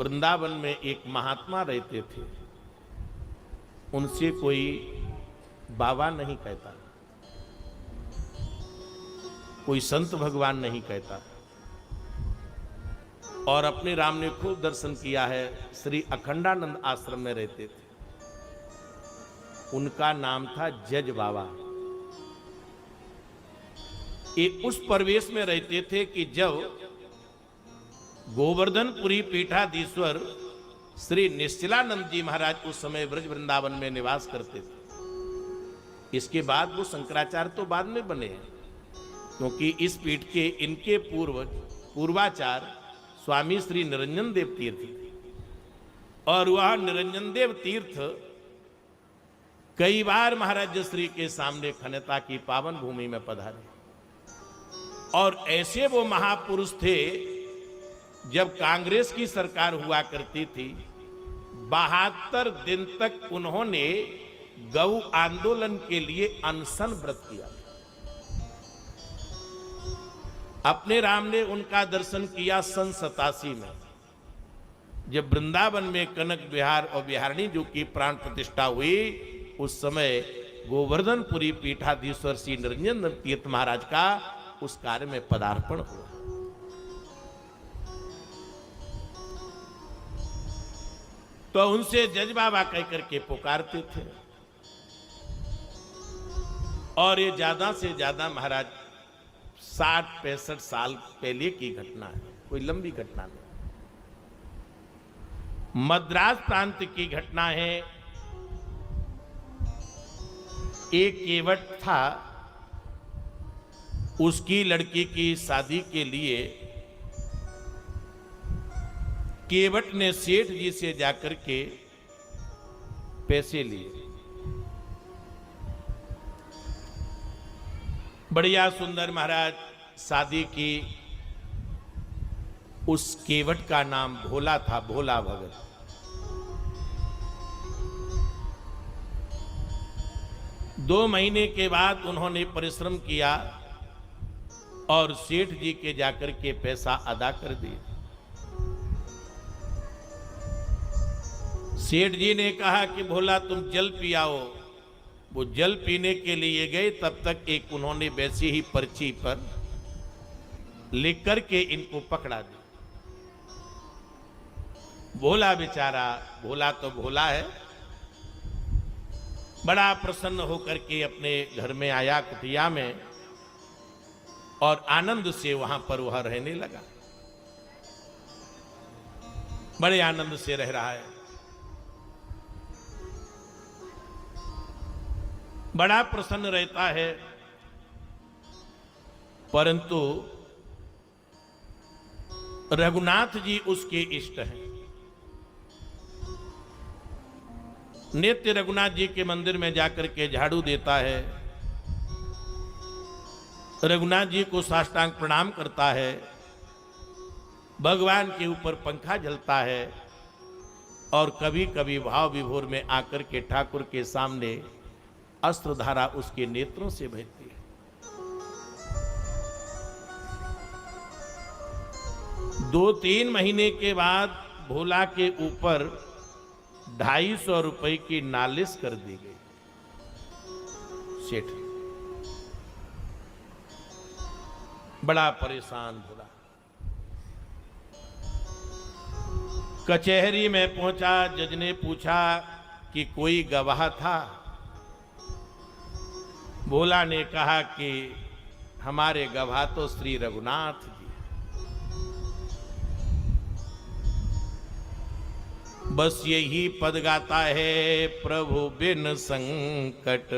वृंदावन में एक महात्मा रहते थे, उनसे कोई बाबा नहीं कहता, कोई संत भगवान नहीं कहता। और अपने राम ने खूब दर्शन किया है। श्री अखंडानंद आश्रम में रहते थे, उनका नाम था जज बाबा। ये उस प्रवेश में रहते थे कि जब गोवर्धनपुरी पीठाधीश्वर श्री निश्चलानंद जी महाराज उस समय ब्रज वृंदावन में निवास करते थे। इसके बाद वो शंकराचार्य तो बाद में बने हैं, क्योंकि इस पीठ के इनके पूर्वाचार्य स्वामी श्री निरंजन देव तीर्थ थे। और वह निरंजन देव तीर्थ कई बार महाराज श्री के सामने खन्यता की पावन भूमि में पधारे। और ऐसे वो महापुरुष थे, जब कांग्रेस की सरकार हुआ करती थी 72 दिन तक उन्होंने गौ आंदोलन के लिए अनशन व्रत किया। अपने राम ने उनका दर्शन किया सन 87 में, जब वृंदावन में कनक विहार और बिहारिणी जी की प्राण प्रतिष्ठा हुई। उस समय गोवर्धनपुरी पीठाधीश्वर श्री निरंजन तीर्थ महाराज का उस कार्य में पदार्पण हुआ। तो उनसे जज बाबा कहकर के पुकारते थे। और ये ज्यादा से ज्यादा महाराज 60-65 साल पहले की घटना है, कोई लंबी घटना नहीं। मद्रास प्रांत की घटना है। एक केवट था, उसकी लड़की की शादी के लिए केवट ने सेठ जी से जाकर के पैसे लिए। बढ़िया सुंदर महाराज शादी की। उस केवट का नाम भोला था, भोला भगत। दो महीने के बाद उन्होंने परिश्रम किया और सेठ जी के जाकर के पैसा अदा कर दिया। सेठ जी ने कहा कि भोला तुम जल पियाओ। वो जल पीने के लिए गए, तब तक एक उन्होंने वैसी ही पर्ची पर लिख करके इनको पकड़ा दिया। भोला बेचारा, भोला तो भोला है, बड़ा प्रसन्न होकर के अपने घर में आया कुटिया में, और आनंद से वहां पर वह रहने लगा। बड़े आनंद से रह रहा है, बड़ा प्रसन्न रहता है। परंतु रघुनाथ जी उसके इष्ट हैं। नित्य रघुनाथ जी के मंदिर में जाकर के झाड़ू देता है, रघुनाथ जी को साष्टांग प्रणाम करता है, भगवान के ऊपर पंखा जलता है, और कभी कभी भाव विभोर में आकर के ठाकुर के सामने अस्त्रधारा उसके नेत्रों से बहती है। दो 3 महीने के बाद भोला के ऊपर 250 रुपए की नालिश कर दी गई। सेठ बड़ा परेशान भोला, कचहरी में पहुंचा। जज ने पूछा कि कोई गवाह था। भोला ने कहा कि हमारे गवाह तो श्री रघुनाथ जी। बस यही पद गाता है, प्रभु बिन संकट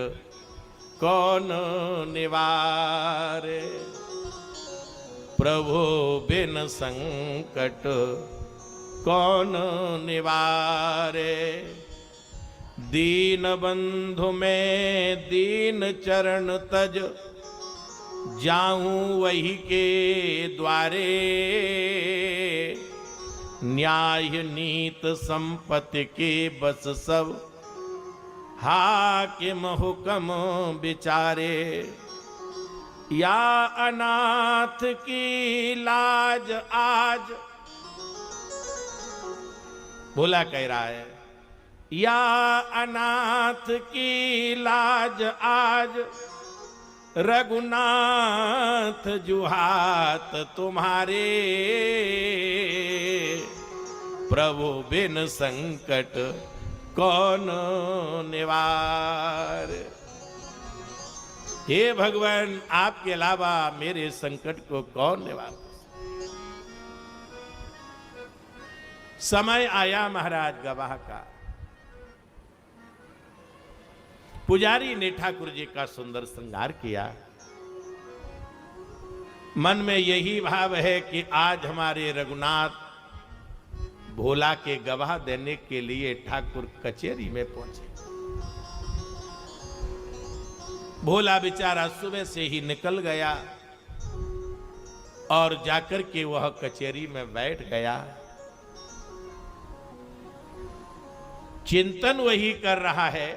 कौन निवारे, प्रभु बिन संकट कौन निवारे। दीन बंधु में दीन चरण तज, जाऊं वही के द्वारे। न्याय नीत संपत्ति के बस सब, हाकिम हुक्म विचारे। या अनाथ की लाज आज, भोला कह रहा है, या अनाथ की लाज आज रघुनाथ जुहात तुम्हारे, प्रभु बिन संकट कौन निवार। हे भगवान, आपके अलावा मेरे संकट को कौन निवार। समय आया महाराज गवाह का। पुजारी ने ठाकुर जी का सुंदर श्रृंगार किया। मन में यही भाव है कि आज हमारे रघुनाथ भोला के गवाह देने के लिए ठाकुर कचहरी में पहुंचे। भोला बेचारा सुबह से ही निकल गया और जाकर के वह कचहरी में बैठ गया। चिंतन वही कर रहा है